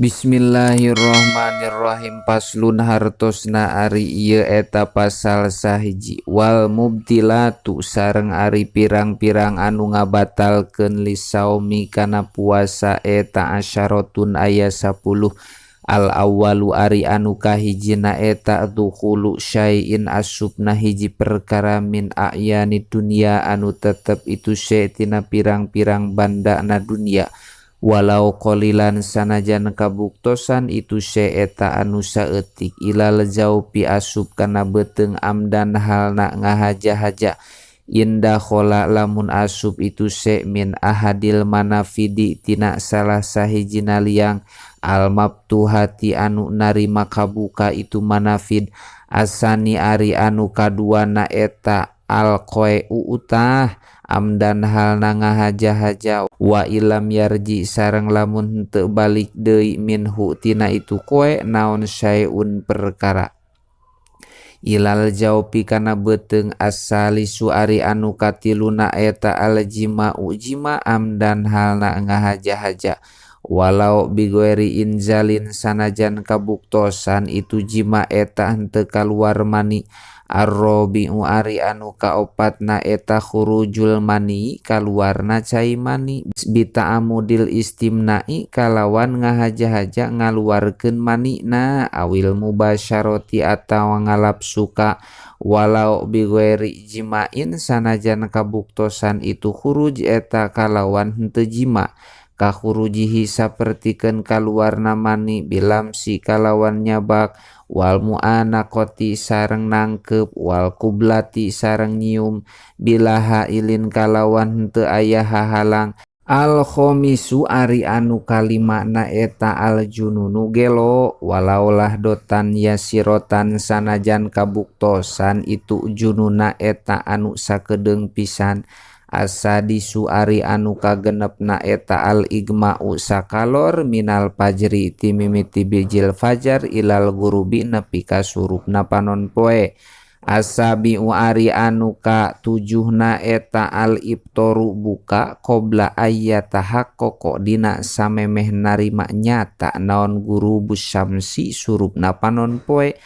Bismillahirrohmanirrohim. Paslun hartosna ari ieu eta pasal sahiji. Wal mubtilatu sareng ari pirang-pirang anu ngabatalkeun lisaumi kana puasa eta asyaratun aya 10. Al awwalu ari anu kahijina eta dukhulu syai'in asupna hiji perkara min a'yani dunya anu tetep itu syai' tina pirang-pirang bandana dunya. Walau qalilan sanajan kabuktosan itu eta anu saeutik ilal jaupi asup kana beteung amdan halna ngahaja-haja indah khola lamun asup itu min ahadil manafidi tina salah sahijina liang al mabtuhati anu narima kabuka itu manafid asani ari anu kaduana eta al qai'u utah amdan halna ngahaja-haja wa ilam yarji sareng lamun henteu balik deui minhu tina itu koe naon syai'un perkara ilal jaupi kana beteung asalisu ari anu katiluna eta al jima'u jima amdan halna ngahaja-haja walau bigweri inzalin sanajan kabuktosan itu jima eta henteu kaluar mani arrobi'u ari anu kaopatna eta khurujul mani kaluarna cai mani bita amudil istimna'i kalawan ngahaja-haja ngaluarkeun manina awil mubasyarati atawa ngalapsuka walau bigweri jima'in sanajan kabuktosan itu khuruj eta kalawan henteu jima kakhurujihi sapertikeun kaluarna mani bilamsi kalawan nyabak wal mu'anaqati sareng nangkep wal kublati sareng nyium bilaha ilin kalawan henteu aya hahalang al khomisu ari anu kalimana eta al jununu gelo walaulah dotan yasirotan sanajan kabuktosan itu jununa eta anu sakedeung pisan asadisu ari anu kagenepna eta al igma'u sakalor minal fajri ti mimiti bijil fajar ilal gurubi nepi ka surupna panon poe asabiu ari anu ka tujuhna eta al ibtoru buka qabla ayyata haqqo dina samemeh narima nyata naon guru busyamsi surupna panon poe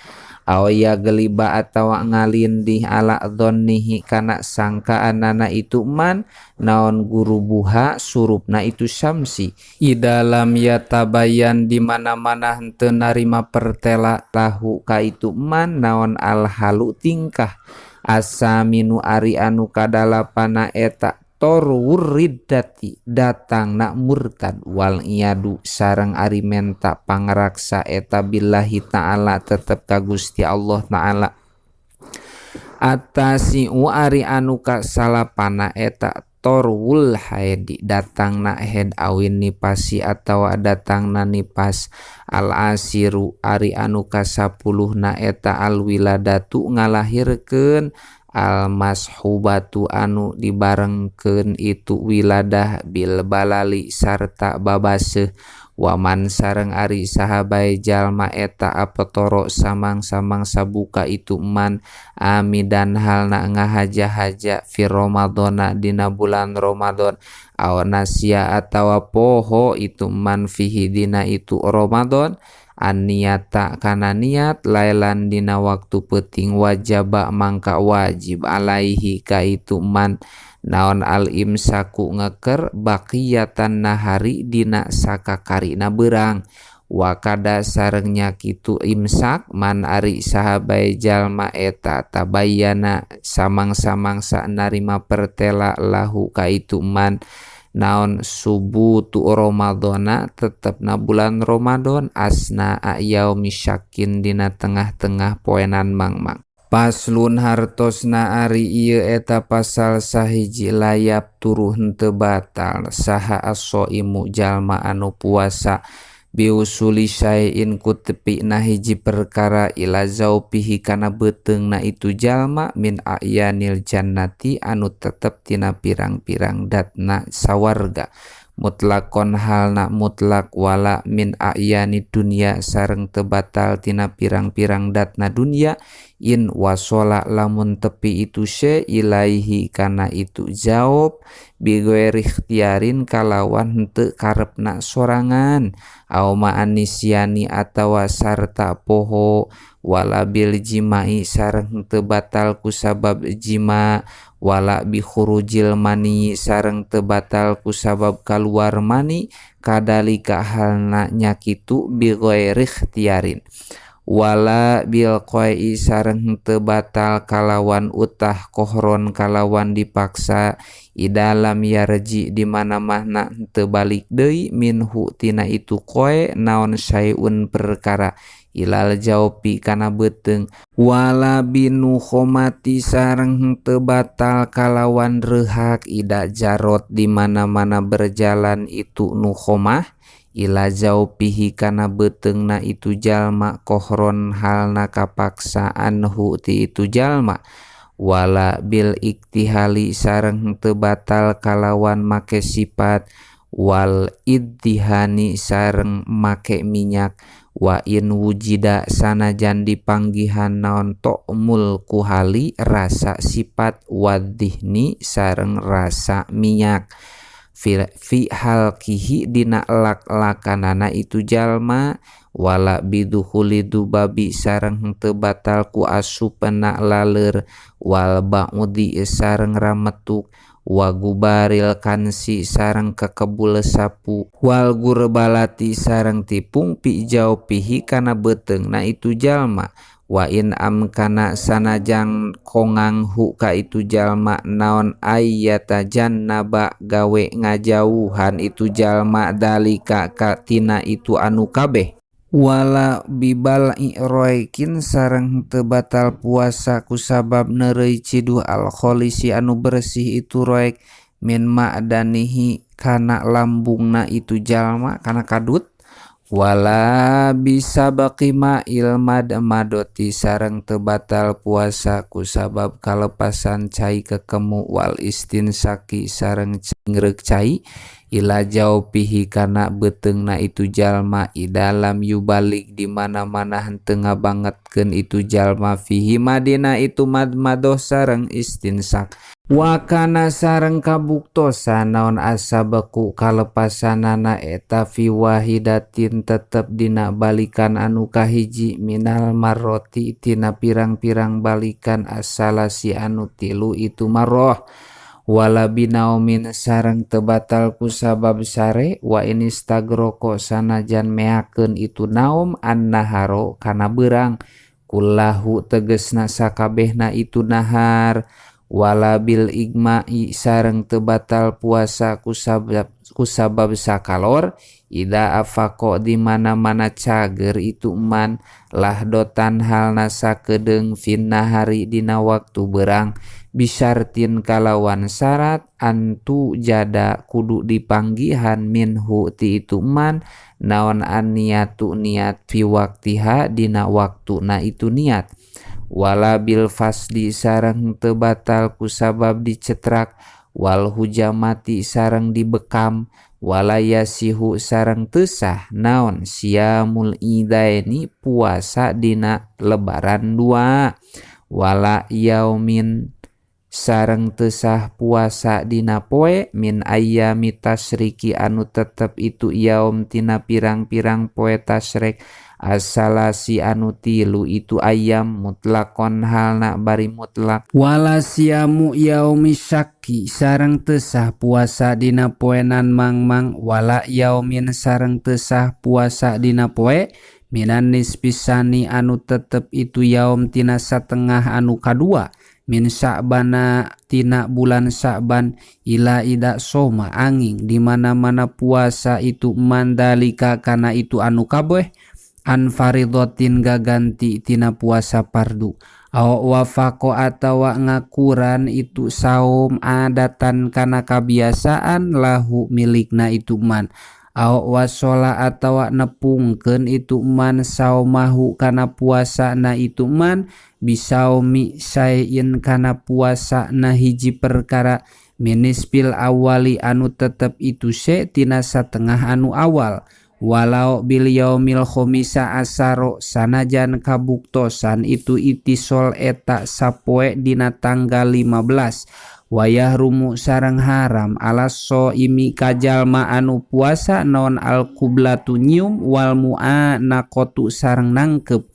awaya geliba atawa ngalindih ala dhonnihi kana sangkaanana itu man naon guru buha surupna itu syamsi idalam yatabayan di mana-mana henteu narima pertela lahu ka itu man naon al halu tingkah asaminu ari anu kadalapana eta torwur riddati datang nak murtad wal iyadu sareng ari menta pangraksa eta billahi ta'ala tetep ka Gusti Allah ta'ala atasiu ari anu ka salapana eta torwul haidi datang na head awin nipasi atawa datang na nipas al asiru ari anu ka 10 na eta al wiladatu ngalahirkeun al mashubatu anu dibarengkeun itu wiladah bil balali sarta babaseuh waman sareng ari sahabai jalma eta apetoro samang-samang sabuka itu man amidan halna ngahaja-haja fi ramadhana dina bulan Ramadan aw nasya atawa poho itu man fihi dina itu Ramadan an-niyata kana niat lailan dina waktu peuting wajaba mangka wajib alaihi ka itu man naon al imsaku ngeker baqiyatan nahari dina sakakarina beurang wa kada sarengnya kitu imsak man ari sahabai jalma eta tabayyana samang-samang sanarima pertela lahu ka itu man naon subutu Ramadhana tetepna bulan Ramadan asna yaumi syakin dina tengah-tengah poenan mangmang paslun hartosna ari ieu eta pasal sahiji layap turuh henteu batal saha as-shaimu jalma anu puasa biusuli syai'in ku tepina hiji perkara ila zaupihi kana beteungna itu jalma min a'yanil jannati anu tetep tina pirang-pirang datna sawarga mutlakon halna mutlak wala min a'yani dunya sareng teu batal tina pirang-pirang datna dunya in wasola lamun tepi itu se ilaihi kana itu jawab bigoeri ikhtiarin kalawan henteu karepna sorangan au ma'anisyani atawa sarta poho wala bil jimai sareng henteu batal ku sabab jima wala bi khurujil mani sareng teu batal ku sabab kaluar mani kadalika halna nyakitu bigoeri ikhtiarin wala bil qoi sareng henteu batal kalawan utah kohron kalawan dipaksa idalam yarji di mana mahna henteu balik deui minhu tina itu qoi naon sayun perkara ilal jaupi kana beuteung wala binu khomati sareng henteu batal kalawan rehak ida jarot di mana-mana berjalan itu nu khomah ila jaupihi kana beuteungna itu jalma kohron halna kapaksaan hu ti itu jalma wala bil iktihali sareng henteu batal kalawan make sifat wal iddihani sareng make minyak wa in wujida sanajan dipanggihan naon to'mul kuhali rasa sifat wadihni sareng rasa minyak fi halkihi dina lak-lakanana itu jalma wala biduhuli dubabi sareng henteu batal ku asupna laleur wal ba'udi sareng rametuk wa gubaril kansi sareng kakebul sapu wal gurbalati sareng tipung pi jaupihi kana beuteungna itu jalma wa in amkana sanajang kongang hu ka itu jalma naon ayyata jannaba gawe ngajauhan itu jalma dalika ka tina itu anu kabeh wala bibal iroikin sareng teu batal puasa ku sabab neureuy ciduh al kholisi anu bersih itu roek min ma'danihi kana lambungna itu jalma kana kadut wala bisa bakima ilmad madoti sareng teu batal puasa ku sabab kalepasan cai kekemu wal istinsaki sareng cingreuk cai ila jaupihi kana beuteungna itu jalma idalam yubalik di mana-mana henteu ngabangetkeun itu jalma fihi madina itu madmadoh sareng istinsak wa kana sareng kabuktosan naon asabeku kalepasanana eta fi wahidatin tetep dina balikan anu kahiji minal marroti tina pirang-pirang balikan asalasi anu tilu itu marroh wala binaumin sareng teu batal ku sabab sare wa inistagroko sanajan meakeun itu naum annaharo kana beurang kullahu tegesna sakabehna itu nahar wala bil igma'i sareng teu batal puasa ku sabab sakalor ida afaqo di mana-mana cager itu man lahdotan halna sakedeung finnahari dina waktu beurang bisyartin kalawan syarat antu jada kudu dipanggihan minhu ti itu man naon an-niyatu niat fi waktiha dina waktuna itu niat wala bil fasdi sareng teu batal ku sabab dicetrak wal hujamati sareng dibekam wala yasihu sareng teu sah naon siamul idaini puasa dina lebaran dua wala yaumin sareng teu sah puasa dina poe min ayyami tasriki anu tetep itu yaum tina pirang-pirang poe tasrek asalasi anu tilu itu ayam mutlakon halna bari mutlak wala siamu yaumi syakki sareng teu sah puasa dina poenan mangmang wala yaumin sareng teu sah puasa dina poe minan nispisani anu tetep itu yaum tina satengah anu kadua min Sya'bana tina bulan Sya'ban ila ida soma angin di mana-mana puasa itu mandalika kana itu anu kabeh an faridotin gaganti tina puasa pardu aw wafaqo atawa ngakuran itu saum adatan kana kabiasaan lahu milikna itu man aw wasola atawa nepungkeun itu man saumahu kana puasa na itu man bisaumi sayin kana puasa na hiji perkara minispil awali anu tetep itu se tina satengah anu awal walau bil yaumil khomisa asaro sanajan kabuktosan itu itisol eta sapoe dina tanggal 15 wayah rumu sareng haram alas so imi kajalma anu puasa non al kublatu nyium wal mu'a nakotu sareng nangkep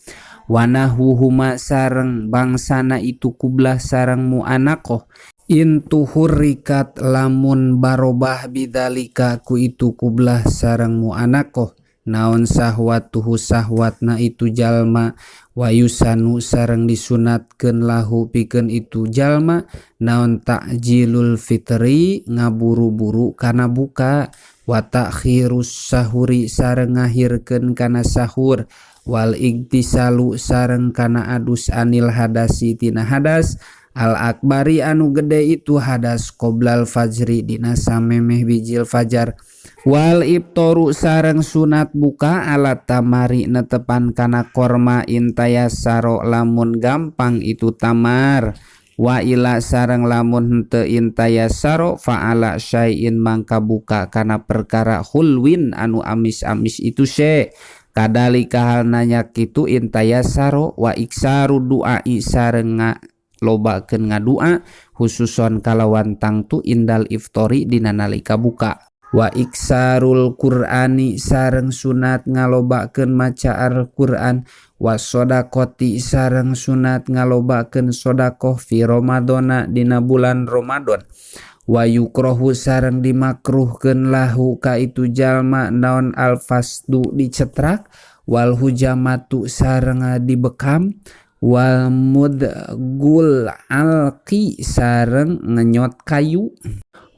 wanahuhuma sareng bangsana itu kublah sareng mu'anakoh intu hurrikat lamun barobah bidalika ku itu kublah sareng mu'anakoh naon sahwatuhu sahwatna itu jalma wayusanu sareng disunatkeun lahu pikeun itu jalma naon takjilul fitri ngaburu-buru kana buka wa takhirus sahuri sareng ngahirkeun kana sahur wal igtisalu sareng kana adus anil hadasi tina hadas al akbari anu gede itu hadas qoblal fajri dina samemeh bijil fajar wal ibtoru sareng sunat buka alat tamari netepan kana korma intayasaro lamun gampang itu tamar wa ila sareng lamun henteu intayasaro fa'ala syai'in mangka buka kana perkara hulwin anu amis-amis itu se kadalika halna nya kitu intayasaro wa iksaru du'ai sareng lobakeun ngadua khususon kalawan tangtu indal iftori dina nalika buka wa iksarul qur'ani sareng sunat ngalobakeun maca Al-Qur'an wa sodakoti sareng sunat ngalobakeun sodakoh fi Ramadana dina bulan Ramadan wa yukrohu sareng dimakruhkeun lahu ka itu jalma naon alfasdu dicetrak wal hujamatu sareng dibekam wal mudgul alqi sareng ngenyot kayu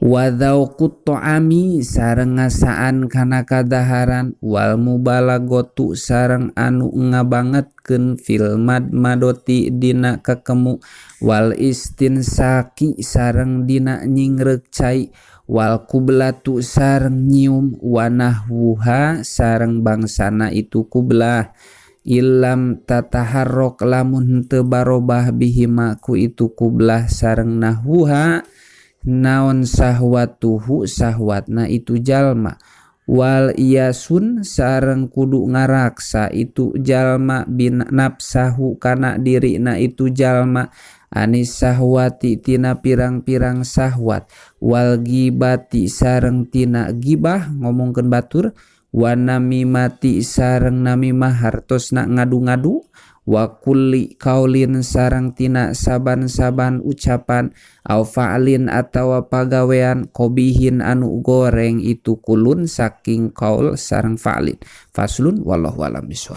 wa dzauqut ta'ami sareng ngasaan kana kadaharan wal mubalaghatu sareng anu ngabangetkeun fil madoti dina kakemu wal istinsaki sareng dina nyingrek cai wal kublatu sareng nyium wa nahwuha sareng bangsana itu kublah ilam tataharrok lamun teu barobah bihima ku itu kublah sareng nahwuha naon sahwatuhu sahwatna itu jalma wal iyasun sareng kudu ngaraksa itu jalma bin nafsahu kana dirina itu jalma anis sahwati tina pirang-pirang sahwat wal gibati sareng tina gibah ngomongkeun batur wa namimati sareng namimah hartosna ngadu-ngadu wa kulli kaulin sareng tina saban-saban ucapan au fa'lin atawa pagawean qobihin anu goreng itu kulun saking kaul sareng fa'lin faslun wallahu alam bisawab.